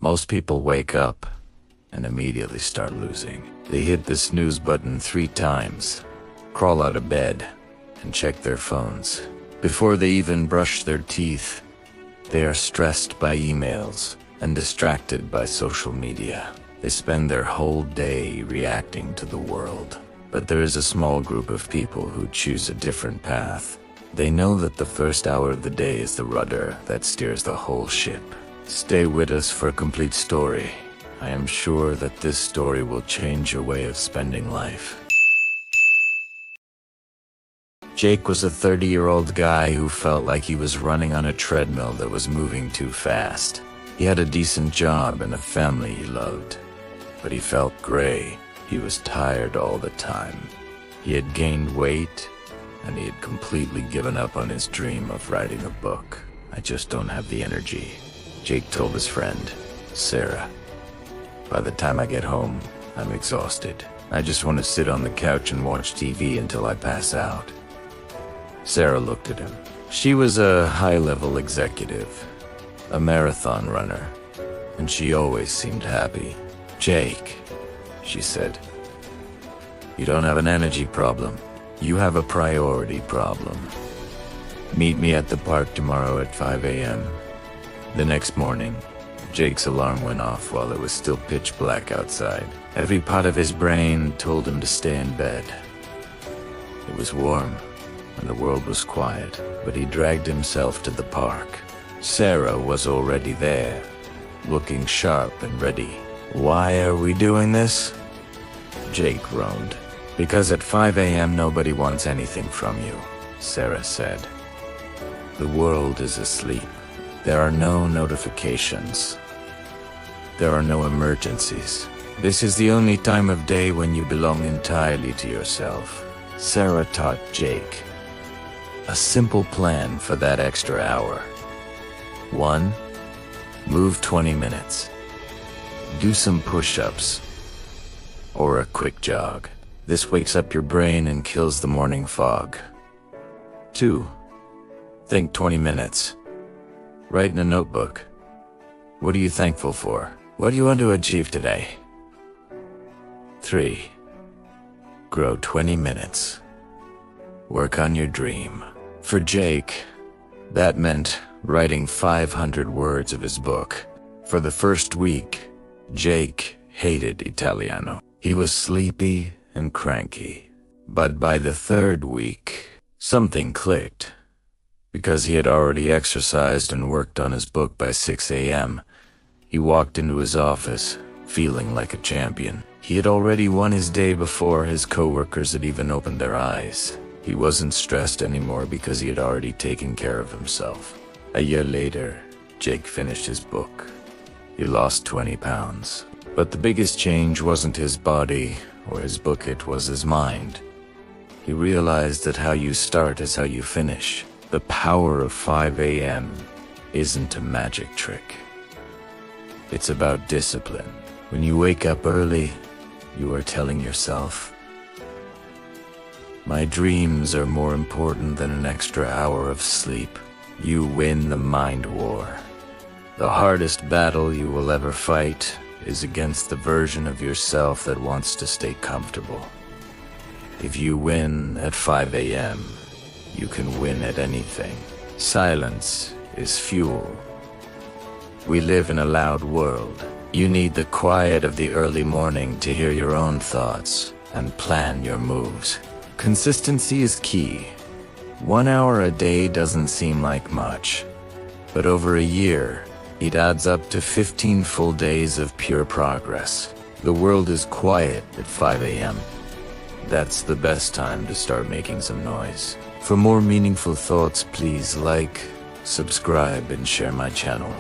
Most people wake up and immediately start losing. They hit the snooze button 3 times, crawl out of bed, and check their phones. Before they even brush their teeth, they are stressed by emails and distracted by social media. They spend their whole day reacting to the world. But there is a small group of people who choose a different path. They know that the first hour of the day is the rudder that steers the whole ship. Stay with us for a complete story. I am sure that this story will change your way of spending life. Jake was a 30-year-old guy who felt like he was running on a treadmill that was moving too fast. He had a decent job and a family he loved, but he felt gray. He was tired all the time. He had gained weight, and he had completely given up on his dream of writing a book. "I just don't have the energy," Jake told his friend, Sarah. "By the time I get home, I'm exhausted. I just want to sit on the couch and watch TV until I pass out." Sarah looked at him. She was a high-level executive, a marathon runner, and she always seemed happy. "Jake," she said, "you don't have an energy problem. You have a priority problem. Meet me at the park tomorrow at 5 a.m. The next morning, Jake's alarm went off while it was still pitch black outside. Every part of his brain told him to stay in bed. It was warm, and the world was quiet, but he dragged himself to the park. Sarah was already there, looking sharp and ready. "Why are we doing this?" Jake groaned. "Because at 5 a.m. nobody wants anything from you," Sarah said. "The world is asleep. There are no notifications. There are no emergencies. This is the only time of day when you belong entirely to yourself." Sarah taught Jake a simple plan for that extra hour. 1. Move 20 minutes. Do some push-ups or a quick jog. This wakes up your brain and kills the morning fog. 2. Think 20 minutes. Write in a notebook. What are you thankful for? What do you want to achieve today? 3. Grow 20 minutes. Work on your dream. For Jake, that meant writing 500 words of his book. For the first week, Jake hated Italiano. He was sleepy and cranky. But by the 3rd week, something clicked. Because he had already exercised and worked on his book by 6 a.m., he walked into his office, feeling like a champion. He had already won his day before his coworkers had even opened their eyes. He wasn't stressed anymore because he had already taken care of himself. A year later, Jake finished his book. He lost 20 pounds. But the biggest change wasn't his body or his book, it was his mind. He realized that how you start is how you finish. The power of 5 a.m. isn't a magic trick. It's about discipline. When you wake up early, you are telling yourself, "My dreams are more important than an extra hour of sleep." You win the mind war. The hardest battle you will ever fight is against the version of yourself that wants to stay comfortable. If you win at 5 a.m., you can win at anything. Silence is fuel. We live in a loud world. You need the quiet of the early morning to hear your own thoughts and plan your moves. Consistency is key. 1 hour a day doesn't seem like much, but over a year, it adds up to 15 full days of pure progress. The world is quiet at 5 a.m. That's the best time to start making some noise. For more meaningful thoughts, please like, subscribe, and share my channel.